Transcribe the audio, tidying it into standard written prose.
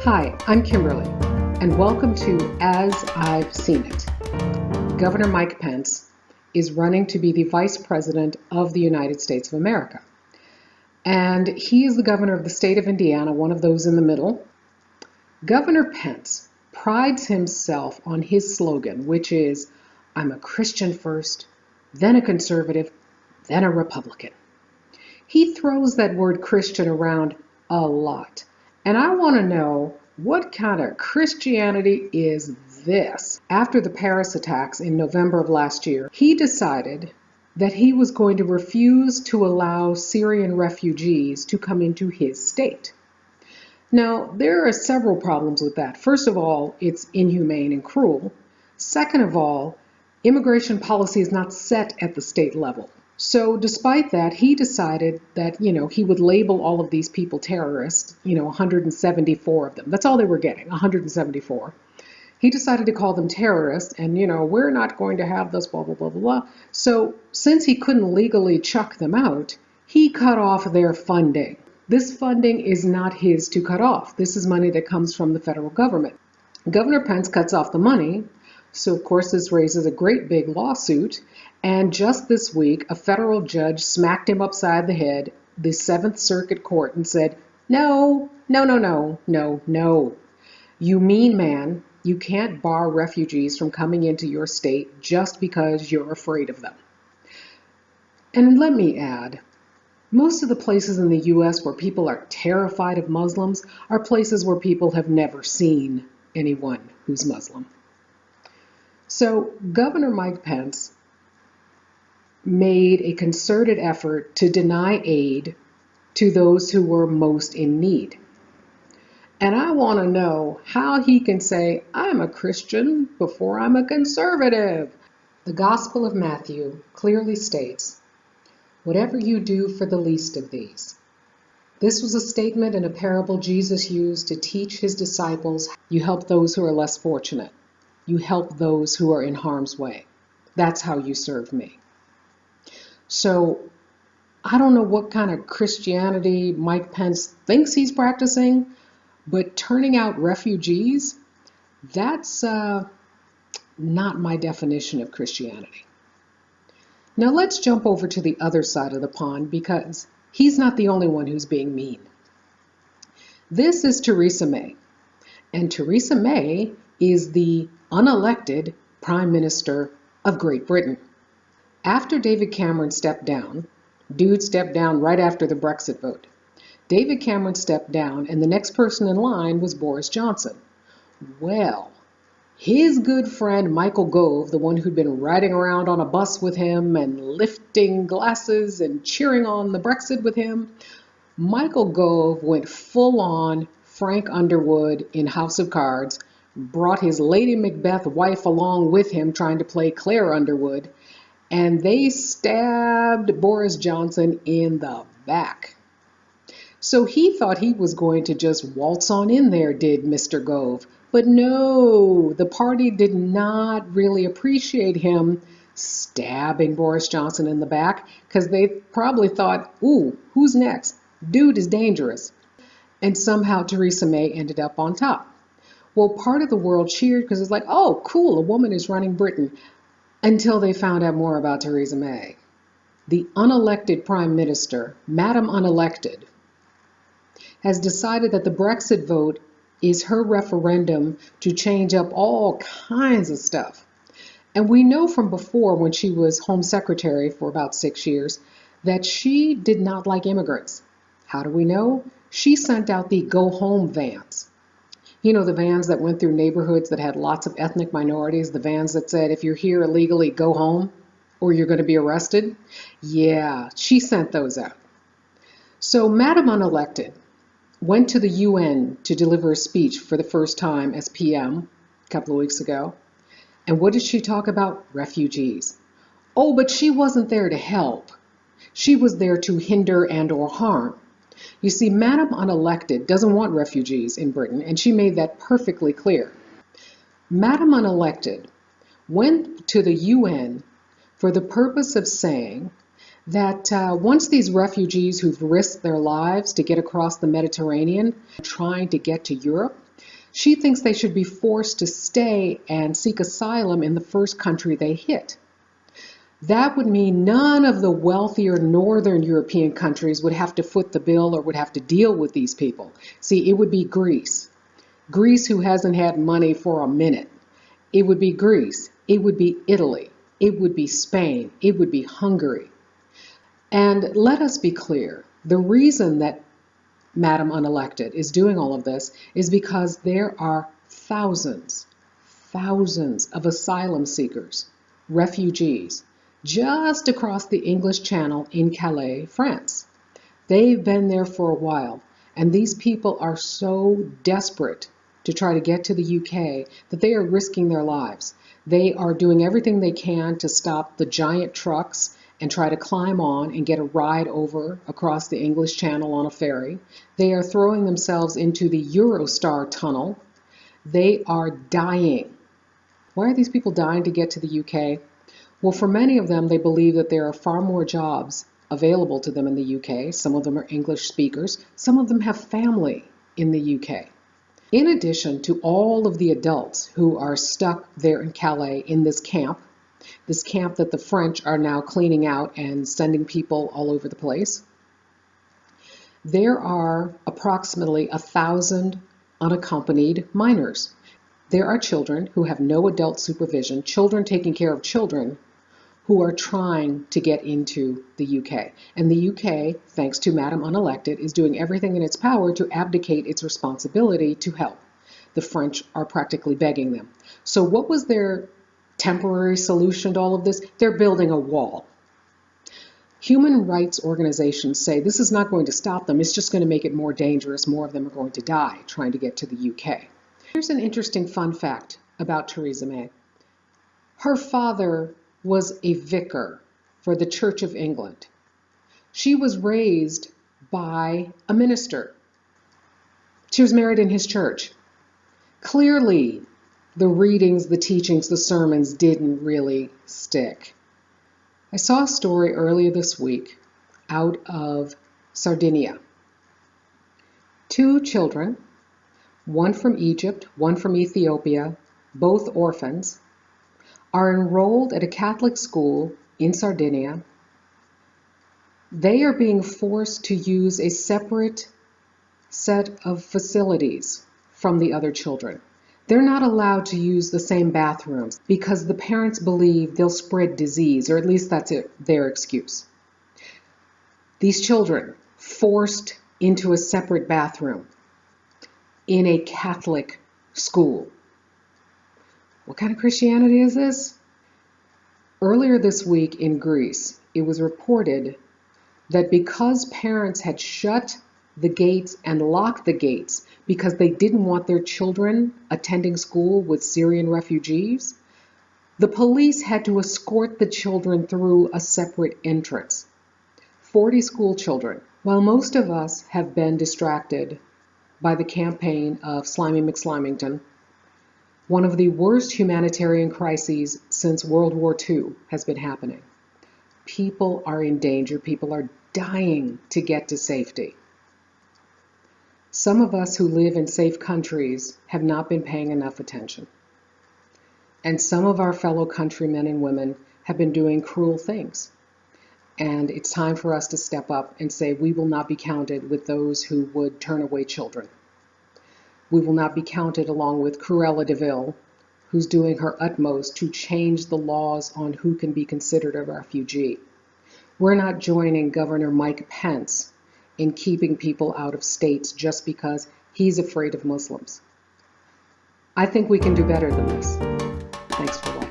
Hi, I'm Kimberly, and welcome to As I've Seen It. Governor Mike Pence is running to be the Vice President of the United States of America. And he is the governor of the state of Indiana, one of those in the middle. Governor Pence prides himself on his slogan, which is, I'm a Christian first, then a conservative, then a Republican. He throws that word Christian around a lot. And I want to know, what kind of Christianity is this? After the Paris attacks in November of last year, he decided that he was going to refuse to allow Syrian refugees to come into his state. Now, there are several problems with that. First of all, it's inhumane and cruel. Second of all, immigration policy is not set at the state level. So despite that, he decided that, he would label all of these people terrorists, 174 of them. That's all they were getting, 174. He decided to call them terrorists and, we're not going to have this, blah, blah, blah, blah, blah. So since he couldn't legally chuck them out, he cut off their funding. This funding is not his to cut off. This is money that comes from the federal government. Governor Pence cuts off the money. So, of course, this raises a great big lawsuit. And just this week, a federal judge smacked him upside the head, the Seventh Circuit Court, and said, no. You mean man, you can't bar refugees from coming into your state just because you're afraid of them. And let me add, most of the places in the U.S. where people are terrified of Muslims are places where people have never seen anyone who's Muslim. So Governor Mike Pence made a concerted effort to deny aid to those who were most in need. And I want to know how he can say, I'm a Christian before I'm a conservative. The Gospel of Matthew clearly states, whatever you do for the least of these. This was a statement and a parable Jesus used to teach his disciples, you help those who are less fortunate. You help those who are in harm's way. That's how you serve me. So I don't know what kind of Christianity Mike Pence thinks he's practicing, but turning out refugees, that's not my definition of Christianity. Now let's jump over to the other side of the pond because he's not the only one who's being mean. This is Theresa May. And Theresa May is the unelected Prime Minister of Great Britain. After David Cameron stepped down, dude stepped down right after the Brexit vote. David Cameron stepped down and the next person in line was Boris Johnson. Well, his good friend Michael Gove, the one who'd been riding around on a bus with him and lifting glasses and cheering on the Brexit with him, Michael Gove went full on Frank Underwood in House of Cards, brought his Lady Macbeth wife along with him trying to play Claire Underwood, and they stabbed Boris Johnson in the back. So he thought he was going to just waltz on in there, did Mr. Gove. But no, the party did not really appreciate him stabbing Boris Johnson in the back because they probably thought, ooh, who's next? Dude is dangerous. And somehow Theresa May ended up on top. Well, part of the world cheered because it's like, oh, cool, a woman is running Britain, until they found out more about Theresa May. The unelected Prime Minister, Madam Unelected, has decided that the Brexit vote is her referendum to change up all kinds of stuff. And we know from before, when she was Home Secretary for about 6 years, that she did not like immigrants. How do we know? She sent out the Go Home vans. The vans that went through neighborhoods that had lots of ethnic minorities, the vans that said, if you're here illegally, go home or you're going to be arrested. Yeah, she sent those out. So Madam Unelected went to the UN to deliver a speech for the first time as PM a couple of weeks ago. And what did she talk about? Refugees. Oh, but she wasn't there to help. She was there to hinder and or harm. You see, Madam Unelected doesn't want refugees in Britain, and she made that perfectly clear. Madam Unelected went to the UN for the purpose of saying that once these refugees who've risked their lives to get across the Mediterranean, trying to get to Europe, She thinks they should be forced to stay and seek asylum in the first country they hit. That would mean none of the wealthier Northern European countries would have to foot the bill or would have to deal with these people. See, it would be Greece. Greece, who hasn't had money for a minute. It would be Greece. It would be Italy. It would be Spain. It would be Hungary. And let us be clear, the reason that Madam Unelected is doing all of this is because there are thousands of asylum seekers, refugees, just across the English Channel in Calais, France. They've been there for a while, and these people are so desperate to try to get to the UK that they are risking their lives. They are doing everything they can to stop the giant trucks and try to climb on and get a ride over across the English Channel on a ferry. They are throwing themselves into the Eurostar tunnel. They are dying. Why are these people dying to get to the UK? Well, for many of them, they believe that there are far more jobs available to them in the UK. Some of them are English speakers. Some of them have family in the UK. In addition to all of the adults who are stuck there in Calais in this camp that the French are now cleaning out and sending people all over the place, there are approximately 1,000 unaccompanied minors. There are children who have no adult supervision, children taking care of children, who are trying to get into the UK. And the UK, thanks to Madam Unelected, is doing everything in its power to abdicate its responsibility to help. The French are practically begging them. So what was their temporary solution to all of this? They're building a wall. Human rights organizations say this is not going to stop them, it's just going to make it more dangerous. More of them are going to die trying to get to the UK. Here's an interesting fun fact about Theresa May. Her father was a vicar for the Church of England. She was raised by a minister. She was married in his church. Clearly, the readings, the teachings, the sermons didn't really stick. I saw a story earlier this week out of Sardinia. 2 children, one from Egypt, one from Ethiopia, both orphans, are enrolled at a Catholic school in Sardinia. They are being forced to use a separate set of facilities from the other children. They're not allowed to use the same bathrooms because the parents believe they'll spread disease, or at least that's their excuse. These children forced into a separate bathroom in a Catholic school. What kind of Christianity is this? Earlier this week in Greece, it was reported that because parents had shut the gates and locked the gates because they didn't want their children attending school with Syrian refugees, the police had to escort the children through a separate entrance. 40 school children. While most of us have been distracted by the campaign of Slimy McSlimington, one of the worst humanitarian crises since World War II has been happening. People are in danger. People are dying to get to safety. Some of us who live in safe countries have not been paying enough attention. And some of our fellow countrymen and women have been doing cruel things. And it's time for us to step up and say we will not be counted with those who would turn away children. We will not be counted along with Cruella de Vil, who's doing her utmost to change the laws on who can be considered a refugee. We're not joining Governor Mike Pence in keeping people out of states just because he's afraid of Muslims. I think we can do better than this. Thanks for watching.